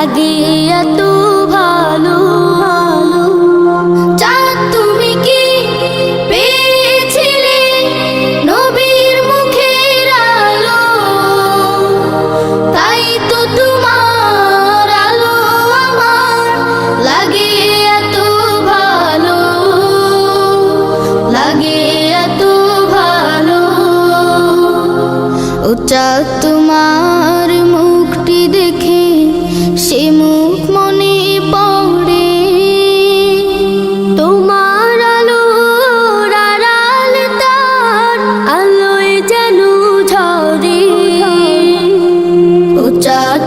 লাগে এত ভালো। চাঁদ তুমি কি পেয়েছিলে নবীর মুখের আলো, তাই তো তোমার আলো আমার লাগে এত ভালো, লাগে এত ভালো। ও চাঁদ তোমার মুখটি দেখে সে মুখ মনে পড়ে, তোমার আলোর আড়াল তার আলোয় যেন ঝরে। ও চাঁদ